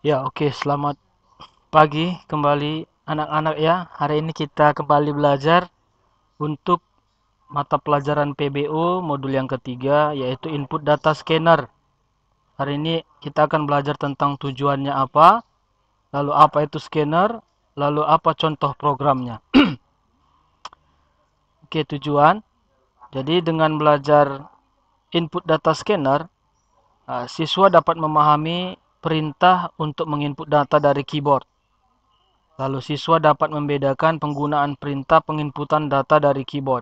Ya, oke. Selamat pagi kembali anak-anak ya. Hari ini kita kembali belajar untuk mata pelajaran PBU modul yang ketiga, yaitu Input Data Scanner. Hari ini kita akan belajar tentang tujuannya apa, lalu apa itu scanner, lalu apa contoh programnya. Oke, tujuan. Jadi dengan belajar Input Data Scanner, siswa dapat memahami perintah untuk menginput data dari keyboard. Lalu siswa dapat membedakan penggunaan perintah penginputan data dari keyboard.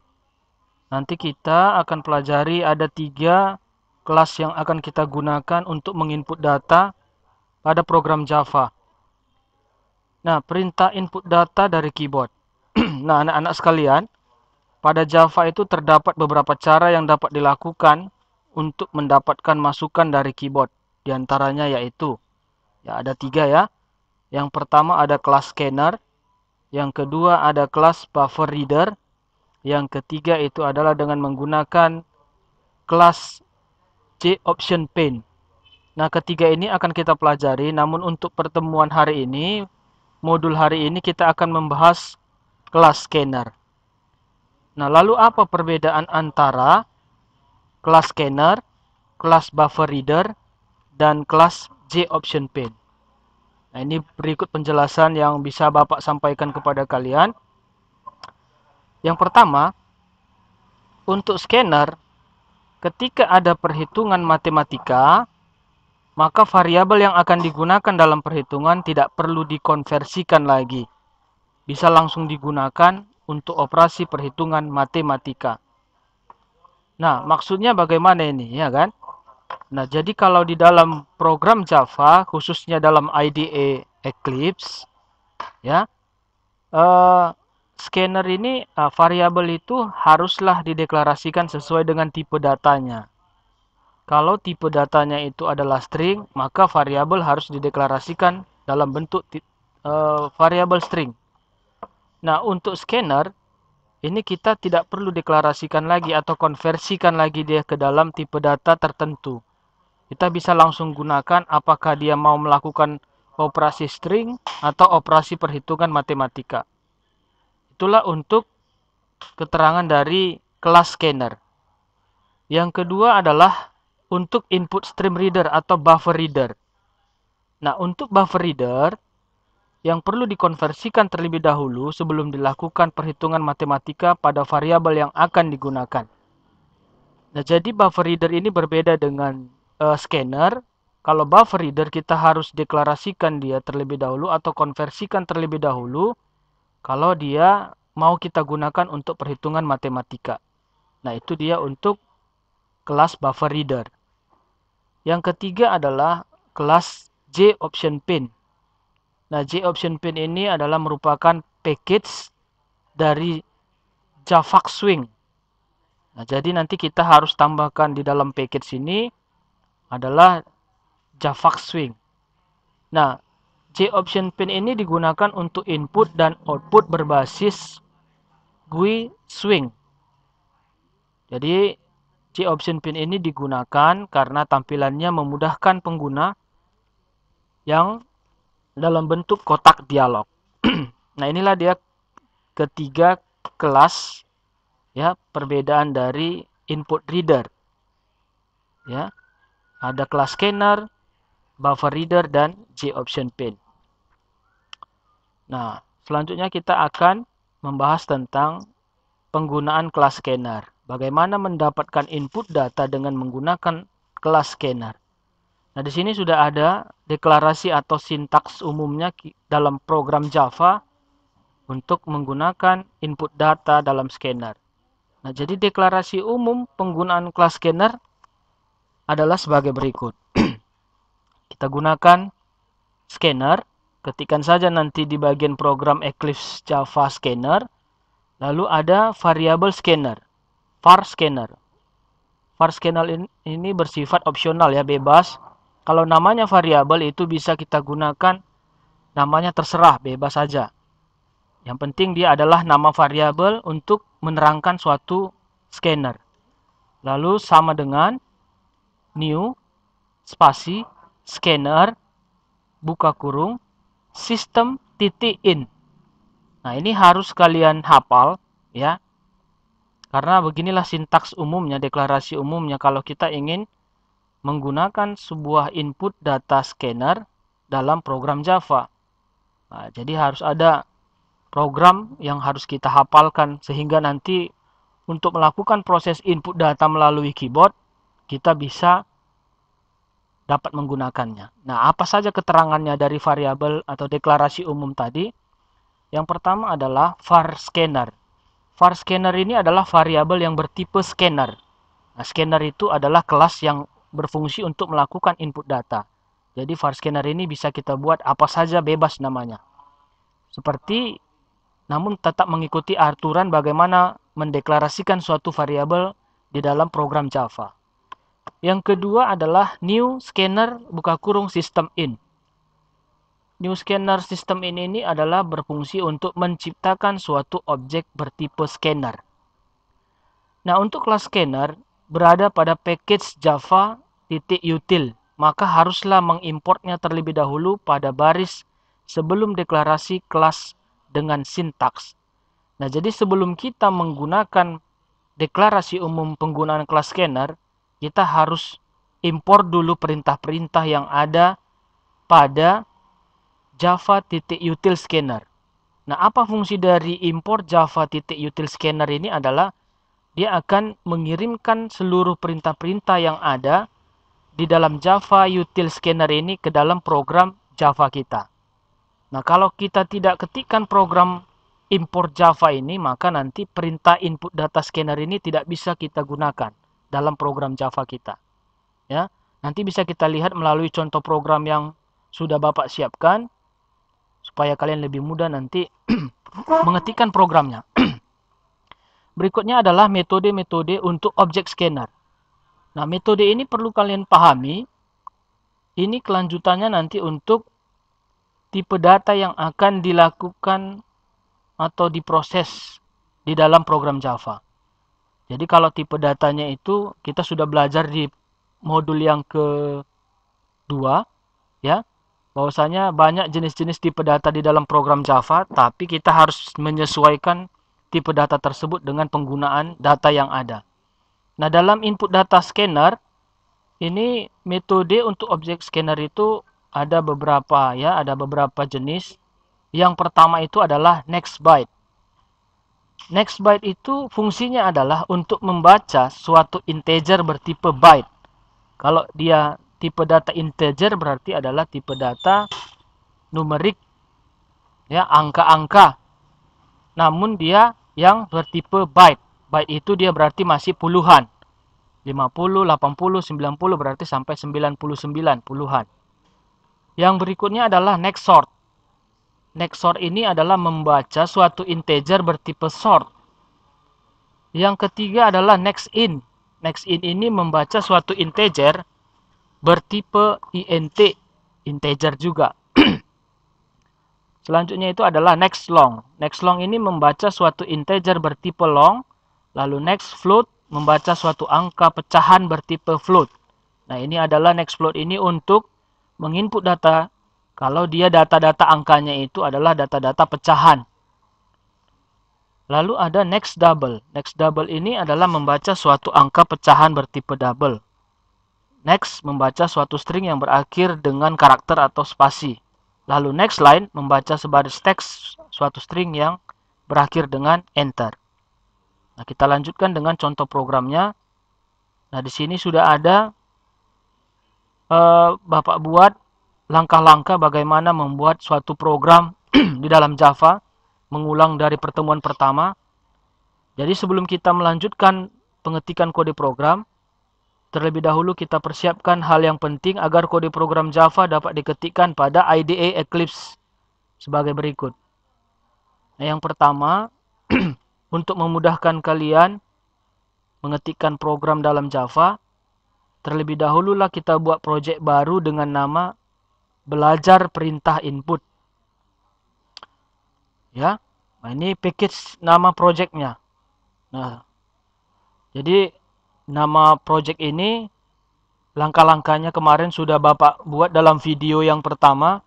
Nanti kita akan pelajari ada 3 kelas yang akan kita gunakan untuk menginput data pada program Java. Nah, perintah input data dari keyboard. Nah, anak-anak sekalian, pada Java itu terdapat beberapa cara yang dapat dilakukan untuk mendapatkan masukan dari keyboard. Di antaranya yaitu, ya ada 3 ya. Yang pertama ada kelas scanner, yang kedua ada kelas buffer reader, yang ketiga itu adalah dengan menggunakan kelas JOptionPaint. Nah, ketiga ini akan kita pelajari, namun untuk pertemuan hari ini, modul hari ini kita akan membahas kelas scanner. Nah, lalu apa perbedaan antara kelas scanner, kelas buffer reader, dan kelas JOptionPaint? Nah, ini berikut penjelasan yang bisa Bapak sampaikan kepada kalian. Yang pertama, untuk scanner, ketika ada perhitungan matematika, maka variabel yang akan digunakan dalam perhitungan tidak perlu dikonversikan lagi. Bisa langsung digunakan untuk operasi perhitungan matematika. Nah, maksudnya bagaimana ini, ya kan? Nah, jadi kalau di dalam program Java, khususnya dalam IDE Eclipse, ya, eh, scanner ini variabel itu haruslah dideklarasikan sesuai dengan tipe datanya. Kalau tipe datanya itu adalah string, maka variabel harus dideklarasikan dalam bentuk variabel string. Nah, untuk scanner, ini kita tidak perlu deklarasikan lagi atau konversikan lagi dia ke dalam tipe data tertentu. Kita bisa langsung gunakan apakah dia mau melakukan operasi string atau operasi perhitungan matematika. Itulah untuk keterangan dari kelas scanner. Yang kedua adalah untuk input stream reader atau buffer reader. Nah, untuk buffer reader, yang perlu dikonversikan terlebih dahulu sebelum dilakukan perhitungan matematika pada variabel yang akan digunakan. Nah, jadi buffer reader ini berbeda dengan scanner. Kalau buffer reader kita harus deklarasikan dia terlebih dahulu atau konversikan terlebih dahulu kalau dia mau kita gunakan untuk perhitungan matematika. Nah, itu dia untuk kelas buffer reader. Yang ketiga adalah kelas JOptionPaint. Nah, JOptionPaint ini adalah merupakan package dari Javax Swing. Nah, jadi nanti kita harus tambahkan di dalam package ini adalah Javax Swing. Nah, JOptionPaint ini digunakan untuk input dan output berbasis GUI Swing. Jadi, JOptionPaint ini digunakan karena tampilannya memudahkan pengguna yang dalam bentuk kotak dialog. Nah, inilah dia ketiga kelas ya perbedaan dari input reader. Ya, ada kelas scanner, buffer reader dan JOptionPaint. Nah, selanjutnya kita akan membahas tentang penggunaan kelas scanner. Bagaimana mendapatkan input data dengan menggunakan kelas scanner. Nah, di sini sudah ada deklarasi atau sintaks umumnya dalam program Java untuk menggunakan input data dalam scanner. Nah, jadi deklarasi umum penggunaan kelas scanner adalah sebagai berikut. Kita gunakan scanner, ketikkan saja nanti di bagian program Eclipse Java Scanner, lalu ada variabel scanner, var scanner. Var scanner ini bersifat opsional ya, bebas. Kalau namanya variabel itu bisa kita gunakan namanya terserah, bebas saja. Yang penting dia adalah nama variabel untuk menerangkan suatu scanner. Lalu sama dengan new spasi scanner buka kurung sistem titik in. Nah, ini harus kalian hafal ya. Karena beginilah sintaks umumnya, deklarasi umumnya kalau kita ingin menggunakan sebuah input data scanner dalam program Java. Nah, jadi harus ada program yang harus kita hafalkan sehingga nanti untuk melakukan proses input data melalui keyboard kita bisa dapat menggunakannya. Nah, apa saja keterangannya dari variabel atau deklarasi umum tadi? Yang pertama adalah var scanner. Var scanner ini adalah variabel yang bertipe scanner. Nah, scanner itu adalah kelas yang berfungsi untuk melakukan input data. Jadi var scanner ini bisa kita buat apa saja bebas namanya. Seperti namun tetap mengikuti aturan bagaimana mendeklarasikan suatu variabel di dalam program Java. Yang kedua adalah new scanner buka kurung system in. New scanner system in ini adalah berfungsi untuk menciptakan suatu objek bertipe scanner. Nah, untuk kelas scanner berada pada package java.util, maka haruslah mengimportnya terlebih dahulu pada baris sebelum deklarasi kelas dengan sintaks. Nah, jadi sebelum kita menggunakan deklarasi umum penggunaan kelas scanner, kita harus import dulu perintah-perintah yang ada pada java.util scanner. Nah, apa fungsi dari import java.util scanner ini adalah dia akan mengirimkan seluruh perintah-perintah yang ada di dalam Java util scanner ini ke dalam program Java kita. Nah, kalau kita tidak ketikkan program import Java ini, maka nanti perintah input data scanner ini tidak bisa kita gunakan dalam program Java kita. Ya, nanti bisa kita lihat melalui contoh program yang sudah Bapak siapkan supaya kalian lebih mudah nanti mengetikkan programnya. Berikutnya adalah metode-metode untuk objek scanner. Nah, metode ini perlu kalian pahami. Ini kelanjutannya nanti untuk tipe data yang akan dilakukan atau diproses di dalam program Java. Jadi kalau tipe datanya itu kita sudah belajar di modul yang kedua, ya. Bahwasanya banyak jenis-jenis tipe data di dalam program Java, tapi kita harus menyesuaikan tipe data tersebut dengan penggunaan data yang ada. Nah, dalam input data scanner, ini metode untuk objek scanner itu ada beberapa ya, ada beberapa jenis. Yang pertama itu adalah next byte. Next byte itu fungsinya adalah untuk membaca suatu integer bertipe byte. Kalau dia tipe data integer berarti adalah tipe data numerik, ya, angka-angka. Namun dia yang bertipe byte. Byte itu dia berarti masih puluhan. 50, 80, 90 berarti sampai 99 puluhan. Yang berikutnya adalah next sort. Next sort ini adalah membaca suatu integer bertipe sort. Yang ketiga adalah next in. Next in ini membaca suatu integer bertipe int, integer juga. Selanjutnya itu adalah next long. Next long ini membaca suatu integer bertipe long. Lalu next float membaca suatu angka pecahan bertipe float. Nah, ini adalah next float ini untuk menginput data kalau dia data-data angkanya itu adalah data-data pecahan. Lalu ada next double. Next double ini adalah membaca suatu angka pecahan bertipe double. Next membaca suatu string yang berakhir dengan karakter atau spasi. Lalu next line membaca sebaris teks suatu string yang berakhir dengan enter. Nah, kita lanjutkan dengan contoh programnya. Nah, di sini sudah ada Bapak buat langkah-langkah bagaimana membuat suatu program di dalam Java, mengulang dari pertemuan pertama. Jadi sebelum kita melanjutkan pengetikan kode program, terlebih dahulu kita persiapkan hal yang penting agar kode program Java dapat diketikkan pada IDE Eclipse sebagai berikut. Nah, yang pertama, untuk memudahkan kalian mengetikkan program dalam Java, terlebih dahululah kita buat project baru dengan nama belajar perintah input. Ya, nah ini package nama projectnya. Nah, jadi nama project ini langkah-langkahnya kemarin sudah Bapak buat dalam video yang pertama.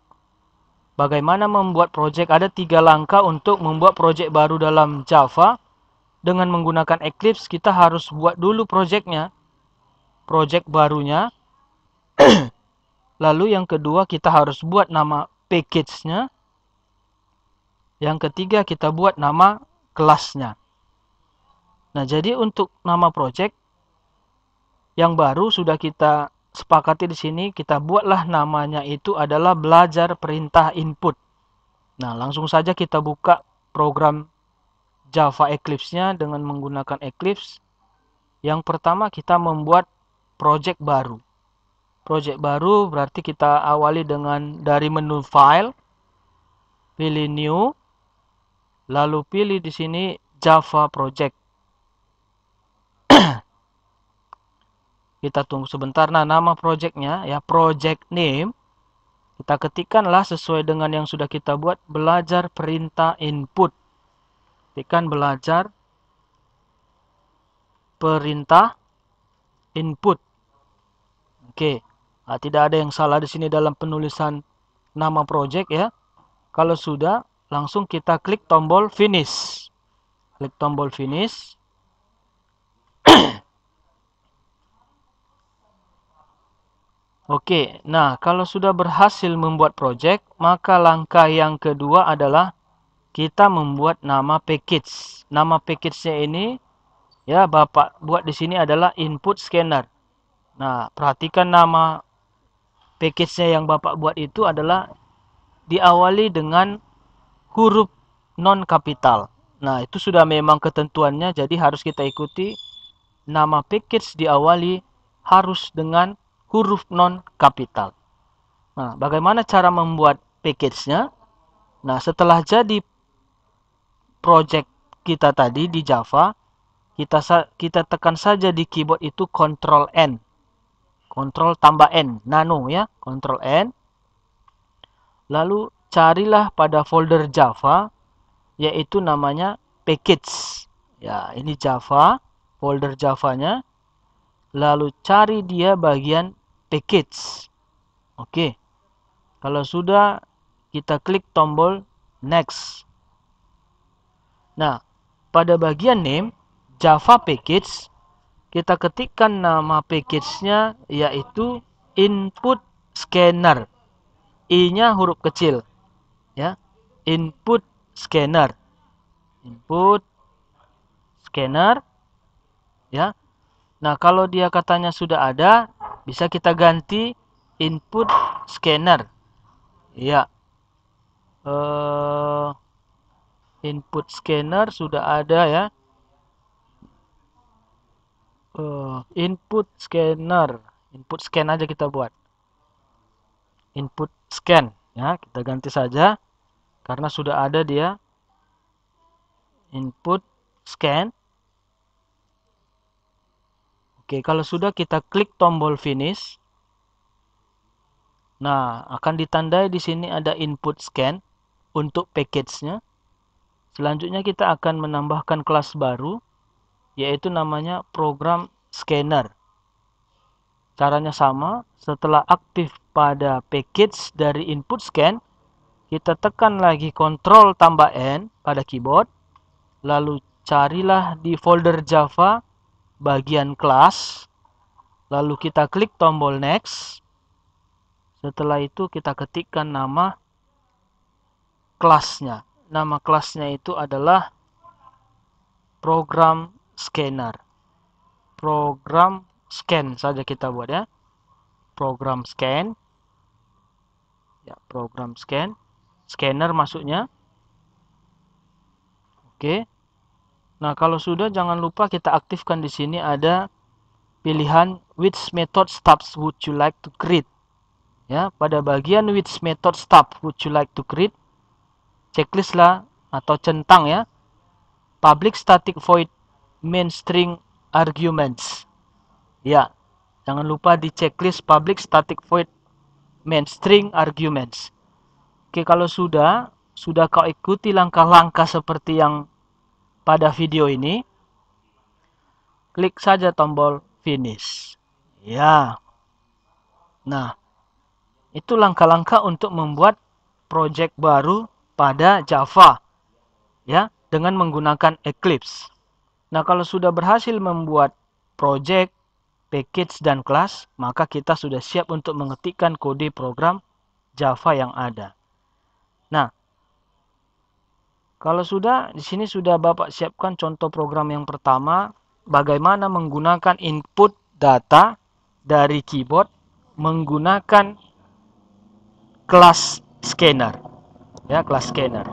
Bagaimana membuat project? Ada 3 langkah untuk membuat project baru dalam Java. Dengan menggunakan Eclipse, kita harus buat dulu project barunya. Lalu yang kedua, kita harus buat nama package-nya. Yang ketiga, kita buat nama kelasnya. Nah, jadi untuk nama project yang baru sudah kita sepakati di sini, kita buatlah namanya itu adalah belajar perintah input. Nah, langsung saja kita buka program Java Eclipse-nya dengan menggunakan Eclipse. Yang pertama, kita membuat project baru. Project baru berarti kita awali dari menu file, pilih new, lalu pilih di sini Java project. Kita tunggu sebentar. Nah, nama projectnya ya project name kita ketikkanlah sesuai dengan yang sudah kita buat, belajar perintah input. Ketikkan belajar perintah input. Oke. Nah, tidak ada yang salah di sini dalam penulisan nama project ya. Kalau sudah, langsung kita klik tombol finish. Klik tombol finish. Oke, nah kalau sudah berhasil membuat project, maka langkah yang kedua adalah kita membuat nama package. Nama package-nya ini ya Bapak buat di sini adalah input scanner. Nah, perhatikan nama package-nya yang Bapak buat itu adalah diawali dengan huruf non kapital. Nah, itu sudah memang ketentuannya, jadi harus kita ikuti. Nama package diawali harus dengan huruf non kapital. Nah, bagaimana cara membuat package-nya? Nah, setelah jadi project kita tadi di Java, kita tekan saja di keyboard itu Ctrl N. Ctrl tambah N, nano ya, Ctrl N. Lalu carilah pada folder Java, yaitu namanya package. Ya, ini Java, folder Java-nya. Lalu cari dia bagian package. Oke. Kalau sudah, kita klik tombol next. Nah, pada bagian name, Java package, kita ketikkan nama package-nya yaitu input scanner. I-nya huruf kecil. Ya. Input scanner. Input scanner. Ya. Nah, kalau dia katanya sudah ada, bisa kita ganti input scanner. Ya. Input scanner sudah ada ya. Input scanner. Input scan aja kita buat. Input scan. Ya, kita ganti saja. Karena sudah ada dia. Input scan. Oke, kalau sudah kita klik tombol finish. Nah, akan ditandai di sini ada input scan untuk package-nya. Selanjutnya kita akan menambahkan kelas baru, yaitu namanya program scanner. Caranya sama, setelah aktif pada package dari input scan, kita tekan lagi Ctrl tambah N pada keyboard, lalu carilah di folder Java bagian kelas, lalu kita klik tombol next. Setelah itu kita ketikkan nama kelasnya. Nama kelasnya itu adalah program scanner. Program scan saja kita buat ya. Program scan. Ya, program scan. Scanner masuknya. Oke. Nah, kalau sudah jangan lupa kita aktifkan di sini ada pilihan which method stubs would you like to create. Ya, pada bagian which method stub would you like to create, checklist lah atau centang ya. Public static void main string arguments. Ya, jangan lupa di checklist public static void main string arguments. Oke, kalau sudah kau ikuti langkah-langkah seperti yang pada video ini, klik saja tombol finish. Ya. Nah, itu langkah-langkah untuk membuat project baru pada Java, ya, dengan menggunakan Eclipse. Nah, kalau sudah berhasil membuat project, package, dan kelas, maka kita sudah siap untuk mengetikkan kode program Java yang ada. Nah, kalau sudah, di sini sudah Bapak siapkan contoh program yang pertama, bagaimana menggunakan input data dari keyboard menggunakan kelas scanner, ya, kelas scanner.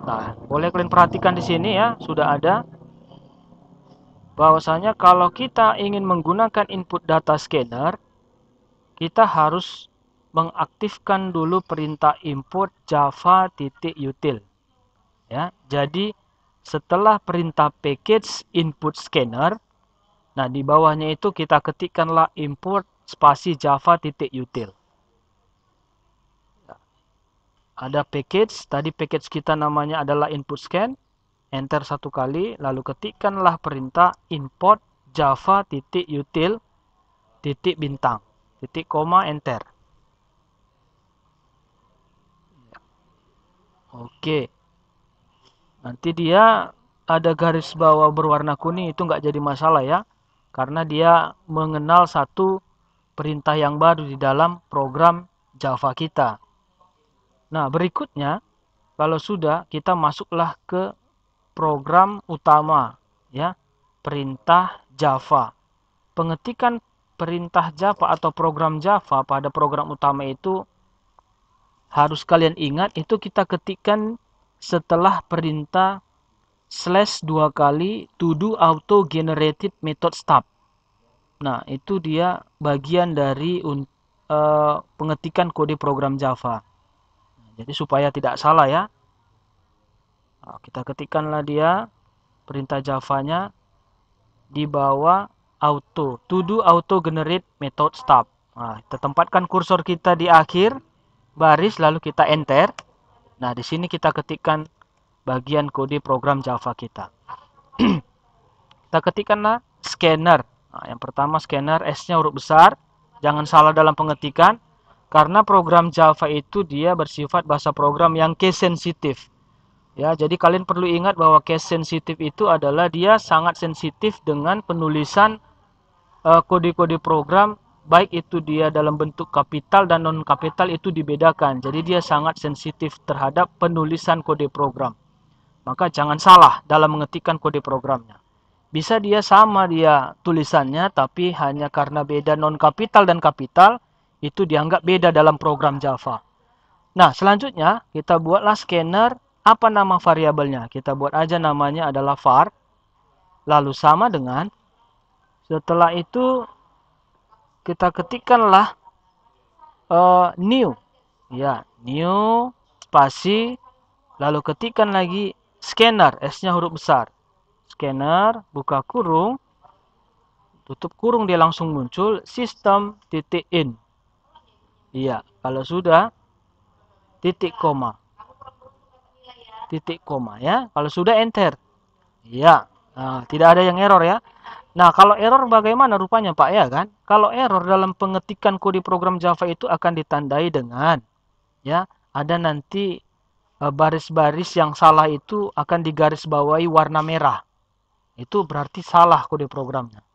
Nah, boleh kalian perhatikan di sini ya, sudah ada bahwasanya kalau kita ingin menggunakan input data scanner, kita harus mengaktifkan dulu perintah import java.util. Ya, jadi setelah perintah package input scanner, nah di bawahnya itu kita ketikkanlah import spasi java.util. Ada package, tadi package kita namanya adalah input scan, enter satu kali, lalu ketikkanlah perintah import java.util titik bintang, titik koma, enter. Oke, nanti dia ada garis bawah berwarna kuning, itu nggak jadi masalah ya, karena dia mengenal satu perintah yang baru di dalam program Java kita. Nah, berikutnya, kalau sudah, kita masuklah ke program utama, ya, perintah Java. Pengetikan perintah Java atau program Java pada program utama itu harus kalian ingat, itu kita ketikkan setelah perintah slash 2 kali to do auto generated method stub. Nah, itu dia bagian dari pengetikan kode program Java. Jadi supaya tidak salah ya, nah, kita ketikkanlah dia perintah Java-nya di bawah auto, to do auto generate method stub. Nah, kita tempatkan kursor kita di akhir baris, lalu kita enter. Nah, di sini kita ketikkan bagian kode program Java kita. Kita ketikkanlah scanner. Nah, yang pertama scanner, S-nya huruf besar. Jangan salah dalam pengetikan. Karena program Java itu dia bersifat bahasa program yang case sensitif. Ya, jadi kalian perlu ingat bahwa case sensitif itu adalah dia sangat sensitif dengan penulisan kode-kode program, baik itu dia dalam bentuk kapital dan non kapital itu dibedakan. Jadi dia sangat sensitif terhadap penulisan kode program. Maka jangan salah dalam mengetikkan kode programnya. Bisa dia sama dia tulisannya, tapi hanya karena beda non kapital dan kapital, itu dianggap beda dalam program Java. Nah, selanjutnya kita buatlah scanner. Apa nama variabelnya? Kita buat aja namanya adalah var. Lalu sama dengan, setelah itu kita ketikkanlah new. Ya, new spasi, lalu ketikkan lagi scanner, S-nya huruf besar. Scanner, buka kurung, tutup kurung, dia langsung muncul system.in. Iya, kalau sudah titik koma. Titik koma ya. Kalau sudah enter. Iya. Nah, tidak ada yang error ya. Nah, kalau error bagaimana rupanya Pak ya kan? Kalau error dalam pengetikan kode program Java itu akan ditandai dengan ya, ada nanti baris-baris yang salah itu akan digaris bawahi warna merah. Itu berarti salah kode programnya.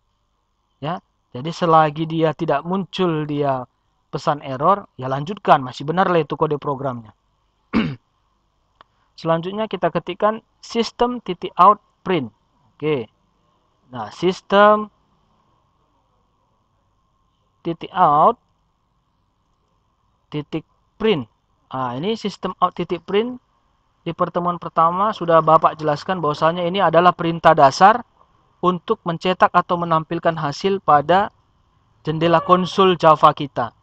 Ya. Jadi selagi dia tidak muncul dia pesan error, ya lanjutkan, masih benar lah itu kode programnya. Selanjutnya kita ketikkan system.out print. Oke. Nah, system.out print. Nah, ini system out print di pertemuan pertama sudah Bapak jelaskan bahwasanya ini adalah perintah dasar untuk mencetak atau menampilkan hasil pada jendela konsol Java kita.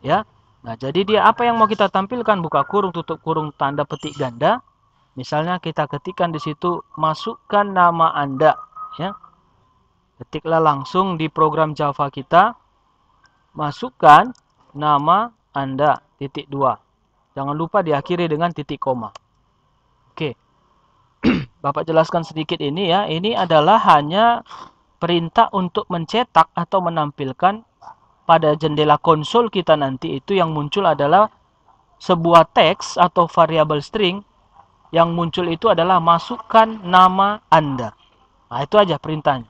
Ya. Nah, jadi dia apa yang mau kita tampilkan, buka kurung, tutup kurung, tanda petik ganda. Misalnya kita ketikkan di situ masukkan nama Anda, ya. Ketiklah langsung di program Java kita, masukkan nama Anda, titik 2. Jangan lupa diakhiri dengan titik koma. Oke. Bapak jelaskan sedikit ini ya. Ini adalah hanya perintah untuk mencetak atau menampilkan pada jendela konsol kita nanti itu yang muncul adalah sebuah teks atau variabel string, yang muncul itu adalah masukkan nama Anda. Nah, itu aja perintahnya.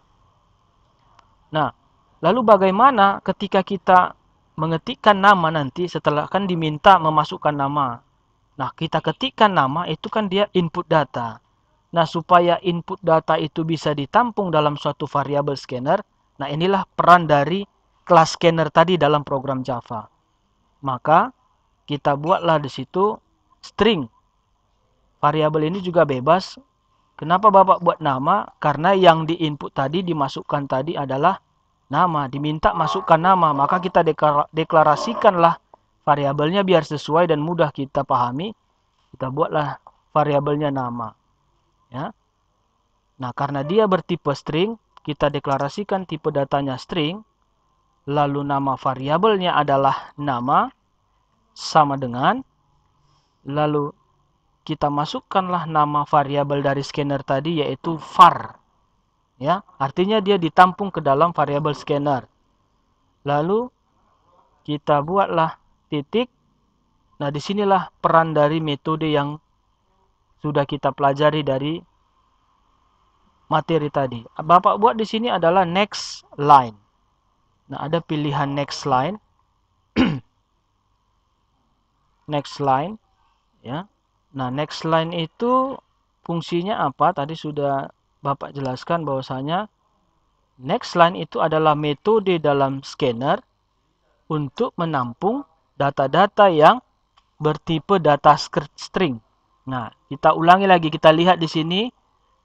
Nah, lalu bagaimana ketika kita mengetikkan nama nanti setelah kan diminta memasukkan nama. Nah, kita ketikkan nama itu kan dia input data. Nah, supaya input data itu bisa ditampung dalam suatu variabel scanner, nah inilah peran dari kelas scanner tadi dalam program Java. Maka kita buatlah di situ string. Variabel ini juga bebas. Kenapa Bapak buat nama? Karena yang diinput tadi, dimasukkan tadi adalah nama. Diminta masukkan nama. Maka kita deklarasikanlah variabelnya biar sesuai dan mudah kita pahami. Kita buatlah variabelnya nama. Ya. Nah, karena dia bertipe string, kita deklarasikan tipe datanya string. Lalu nama variabelnya adalah nama. Sama dengan. Lalu kita masukkanlah nama variabel dari scanner tadi, yaitu var. Ya, artinya dia ditampung ke dalam variabel scanner. Lalu kita buatlah titik. Nah, disinilah peran dari metode yang sudah kita pelajari dari materi tadi. Bapak buat di sini adalah next line. Nah, ada pilihan next line. Next line, ya. Nah, next line itu fungsinya apa? Tadi sudah Bapak jelaskan bahwasanya next line itu adalah metode dalam scanner untuk menampung data-data yang bertipe data string. Nah, kita ulangi lagi, kita lihat di sini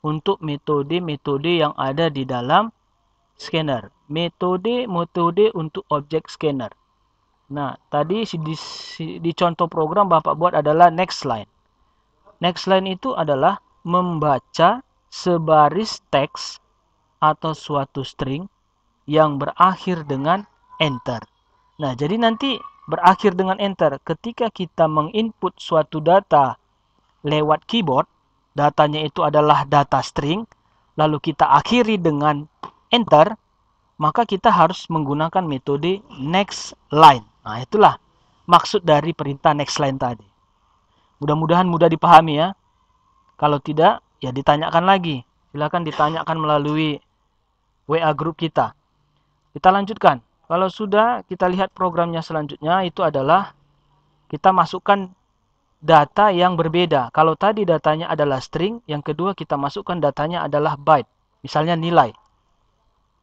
untuk metode-metode yang ada di dalam scanner. Metode untuk objek scanner. Nah, tadi di contoh program Bapak buat adalah next line. Next line itu adalah membaca sebaris teks atau suatu string yang berakhir dengan enter. Nah, jadi nanti berakhir dengan enter. Ketika kita menginput suatu data lewat keyboard, datanya itu adalah data string, lalu kita akhiri dengan enter, maka kita harus menggunakan metode next line. Nah, itulah maksud dari perintah next line tadi. Mudah-mudahan mudah dipahami ya. Kalau tidak, ya ditanyakan lagi. Silakan ditanyakan melalui WA grup kita. Kita lanjutkan. Kalau sudah, kita lihat programnya selanjutnya. Itu adalah kita masukkan data yang berbeda. Kalau tadi datanya adalah string, yang kedua kita masukkan datanya adalah byte. Misalnya nilai.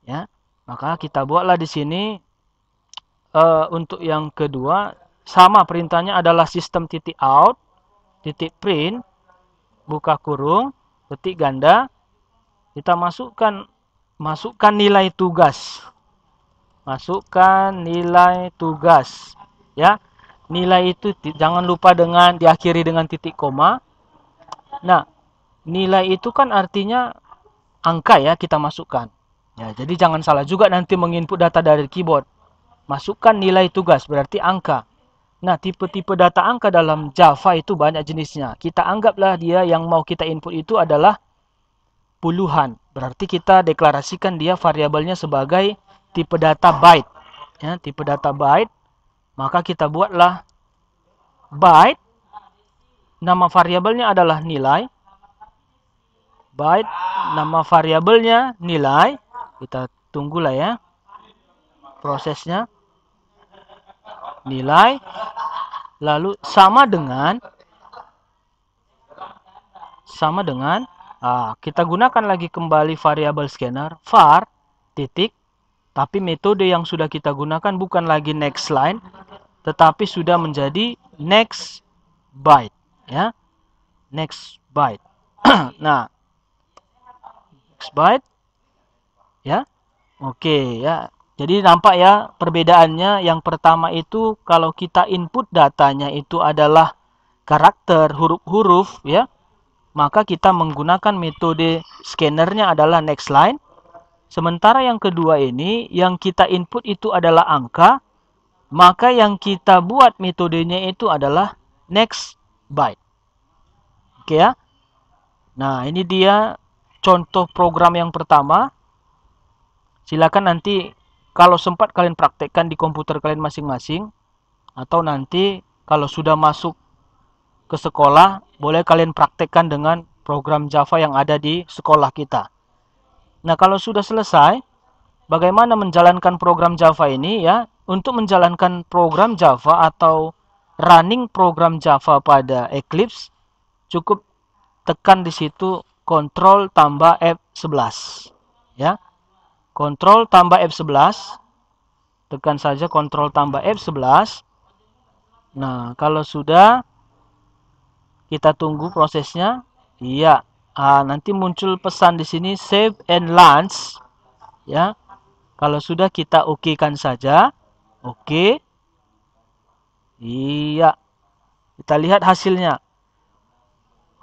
Ya, maka kita buatlah di sini untuk yang kedua, sama perintahnya adalah sistem titik out, titik print, buka kurung, ketik ganda, kita masukkan nilai tugas. Masukkan nilai tugas. Ya, nilai itu jangan lupa dengan diakhiri dengan titik koma. Nah, nilai itu kan artinya angka ya, kita masukkan. Ya, jadi jangan salah juga nanti menginput data dari keyboard. Masukkan nilai tugas berarti angka. Nah, tipe-tipe data angka dalam Java itu banyak jenisnya. Kita anggaplah dia yang mau kita input itu adalah puluhan. Berarti kita deklarasikan dia variabelnya sebagai tipe data byte. Ya, tipe data byte. Maka kita buatlah byte. Nama variabelnya adalah nilai. Byte, nama variabelnya nilai. Kita tunggulah ya prosesnya. Nilai. Lalu sama dengan kita gunakan lagi kembali variabel scanner var titik, tapi metode yang sudah kita gunakan bukan lagi next line tetapi sudah menjadi next byte ya. Next byte. Nah, next byte ya. Oke ya. Jadi nampak ya perbedaannya. Yang pertama itu kalau kita input datanya itu adalah karakter, huruf-huruf ya, maka kita menggunakan metode scannernya adalah next line. Sementara yang kedua ini yang kita input itu adalah angka, maka yang kita buat metodenya itu adalah next byte. Oke ya. Nah, ini dia contoh program yang pertama. Silakan nanti kalau sempat kalian praktekkan di komputer kalian masing-masing, atau nanti kalau sudah masuk ke sekolah, boleh kalian praktekkan dengan program Java yang ada di sekolah kita. Nah, kalau sudah selesai, bagaimana menjalankan program Java ini ya? Untuk menjalankan program Java atau running program Java pada Eclipse, cukup tekan di situ Ctrl tambah F11. Ya. Ctrl tambah F11. Tekan saja Ctrl tambah F11. Nah, kalau sudah, kita tunggu prosesnya. Iya. Nanti muncul pesan di sini save and launch. Ya. Kalau sudah, kita oke-kan saja. Oke. Iya. Kita lihat hasilnya.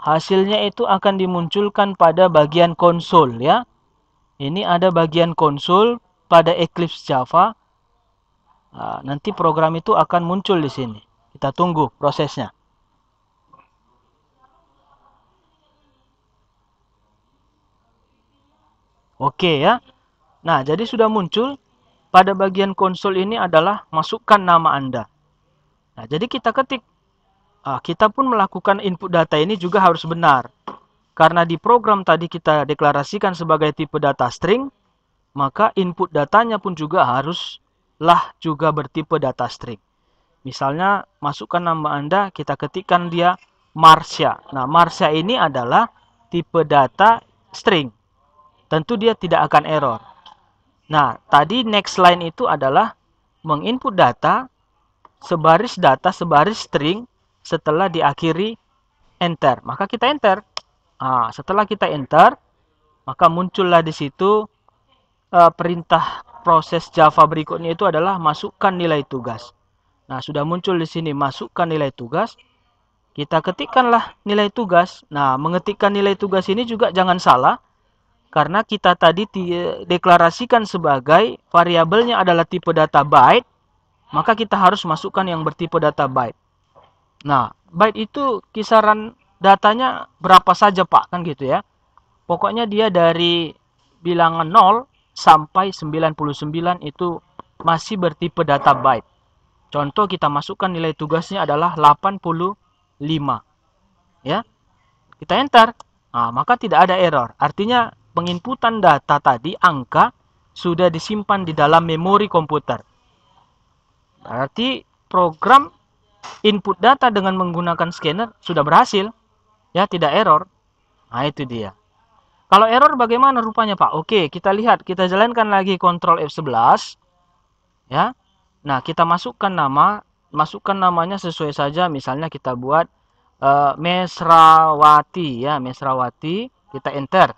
Hasilnya itu akan dimunculkan pada bagian konsol ya. Ini ada bagian konsol pada Eclipse Java. Nanti program itu akan muncul di sini. Kita tunggu prosesnya. Oke ya. Nah, jadi sudah muncul. Pada bagian konsol ini adalah masukkan nama Anda. Nah, jadi kita ketik. Kita pun melakukan input data ini juga harus benar. Karena di program tadi kita deklarasikan sebagai tipe data string, maka input datanya pun juga haruslah juga bertipe data string. Misalnya, masukkan nama Anda, kita ketikkan dia Marsha. Nah, Marsha ini adalah tipe data string. Tentu dia tidak akan error. Nah, tadi next line itu adalah menginput data, sebaris string, setelah diakhiri enter. Maka kita enter. Setelah kita enter, maka muncullah di situ perintah proses Java berikutnya itu adalah masukkan nilai tugas. Nah, sudah muncul di sini masukkan nilai tugas. Kita ketikkanlah nilai tugas. Nah, mengetikkan nilai tugas ini juga jangan salah. Karena kita tadi deklarasikan sebagai variabelnya adalah tipe data byte, maka kita harus masukkan yang bertipe data byte. Nah, byte itu kisaran datanya berapa saja Pak, kan gitu ya. Pokoknya dia dari bilangan 0 sampai 99 itu masih bertipe data byte. Contoh kita masukkan nilai tugasnya adalah 85. Ya. Kita enter. Maka tidak ada error. Artinya penginputan data tadi, angka, sudah disimpan di dalam memori komputer. Berarti program input data dengan menggunakan scanner sudah berhasil. Ya, tidak error. Nah, itu dia. Kalau error bagaimana rupanya, Pak? Oke, kita lihat. Kita jalankan lagi Ctrl F11. Ya. Nah, kita masukkan namanya sesuai saja. Misalnya kita buat Mesrawati. Ya, Mesrawati. Kita enter.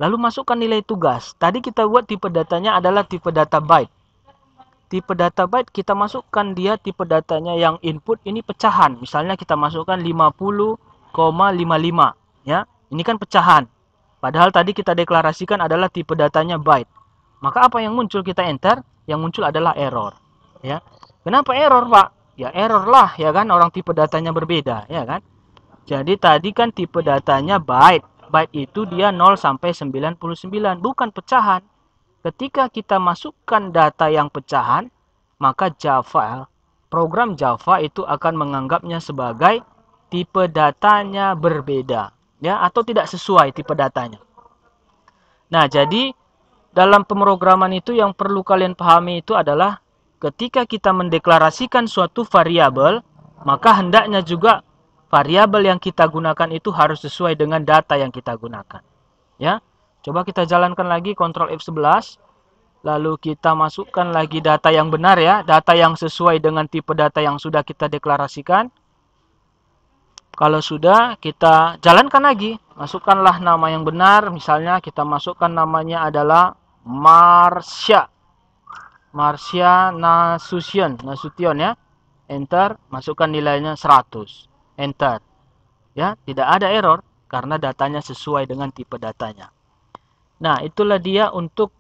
Lalu masukkan nilai tugas. Tadi kita buat tipe datanya adalah tipe data byte. Tipe data byte kita masukkan dia tipe datanya yang input ini pecahan. Misalnya kita masukkan 50,55. Ya, ini kan pecahan. Padahal tadi kita deklarasikan adalah tipe datanya byte. Maka apa yang muncul kita enter? Yang muncul adalah error. Ya, kenapa error Pak? Ya error lah ya kan, orang tipe datanya berbeda ya kan. Jadi tadi kan tipe datanya byte. Byte itu dia 0 sampai 99, bukan pecahan. Ketika kita masukkan data yang pecahan, maka program Java itu akan menganggapnya sebagai tipe datanya berbeda, ya, atau tidak sesuai tipe datanya. Nah, jadi dalam pemrograman itu yang perlu kalian pahami itu adalah ketika kita mendeklarasikan suatu variabel, maka hendaknya juga variabel yang kita gunakan itu harus sesuai dengan data yang kita gunakan. Ya, coba kita jalankan lagi Ctrl F11. Lalu kita masukkan lagi data yang benar ya, data yang sesuai dengan tipe data yang sudah kita deklarasikan. Kalau sudah, kita jalankan lagi. Masukkanlah nama yang benar. Misalnya kita masukkan namanya adalah Marsha. Marsha Nasution ya. Enter, masukkan nilainya 100. Enter. Ya, tidak ada error karena datanya sesuai dengan tipe datanya. Nah, itulah dia untuk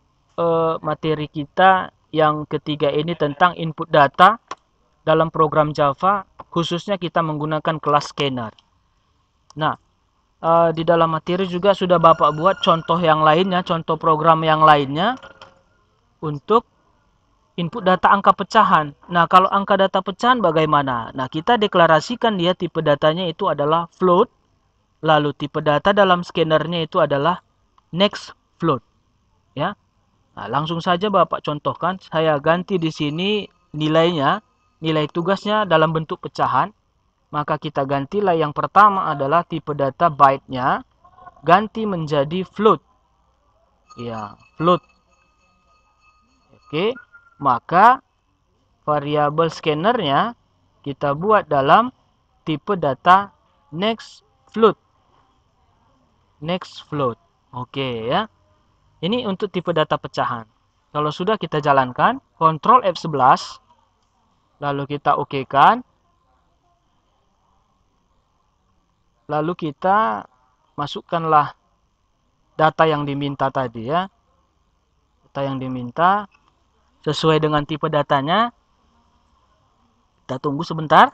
materi kita yang ketiga ini tentang input data dalam program Java, khususnya kita menggunakan kelas scanner. Nah, di dalam materi juga sudah Bapak buat contoh yang lainnya, contoh program yang lainnya untuk input data angka pecahan. Nah, kalau angka data pecahan bagaimana? Nah, kita deklarasikan dia tipe datanya itu adalah float, lalu tipe data dalam scannernya itu adalah next float. Ya. Nah, langsung saja Bapak contohkan, saya ganti di sini nilainya, nilai tugasnya dalam bentuk pecahan. Maka kita gantilah yang pertama adalah tipe data byte-nya, ganti menjadi float. Ya, float. Oke, maka variabel scannernya kita buat dalam tipe data next float. Next float. Oke ya. Ini untuk tipe data pecahan. Kalau sudah kita jalankan, Ctrl F11, lalu kita oke-kan. Lalu kita masukkanlah data yang diminta tadi ya. Data yang diminta sesuai dengan tipe datanya. Kita tunggu sebentar.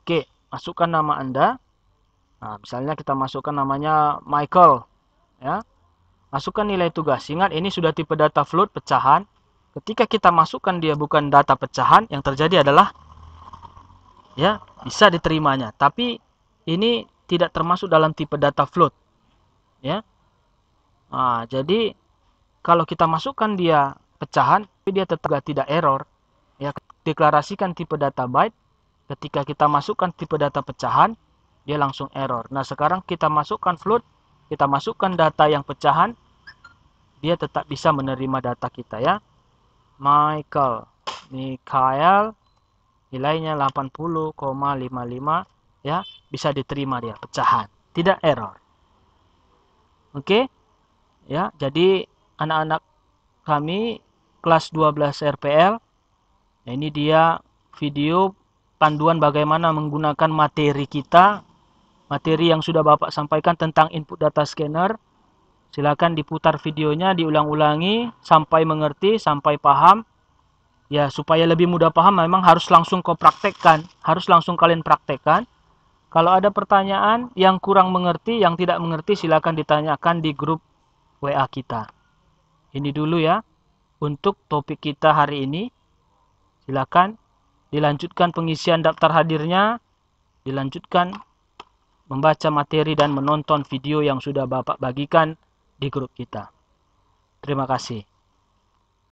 Oke, masukkan nama Anda. Nah, misalnya kita masukkan namanya Michael. Ya. Masukkan nilai tugas. Ingat ini sudah tipe data float pecahan. Ketika kita masukkan dia bukan data pecahan, yang terjadi adalah ya bisa diterimanya. Tapi ini tidak termasuk dalam tipe data float. Ya. Nah, jadi kalau kita masukkan dia pecahan, tapi dia tetap tidak error. Ya, deklarasikan tipe data byte. Ketika kita masukkan tipe data pecahan, dia langsung error. Nah, sekarang kita masukkan float, kita masukkan data yang pecahan, dia tetap bisa menerima data kita ya. Michael, nilainya 80,55 ya, bisa diterima dia pecahan, tidak error. Oke? Ya, jadi anak-anak kami kelas 12 RPL, nah ini dia video panduan bagaimana menggunakan materi kita, materi yang sudah Bapak sampaikan tentang input data scanner. Silakan diputar videonya, diulang-ulangi sampai mengerti, sampai paham. Ya, supaya lebih mudah paham memang harus langsung kau praktekkan, harus langsung kalian praktekkan. Kalau ada pertanyaan yang kurang mengerti, yang tidak mengerti, silakan ditanyakan di grup WA kita. Ini dulu ya untuk topik kita hari ini. Silakan dilanjutkan pengisian daftar hadirnya, dilanjutkan membaca materi dan menonton video yang sudah Bapak bagikan di grup kita. Terima kasih.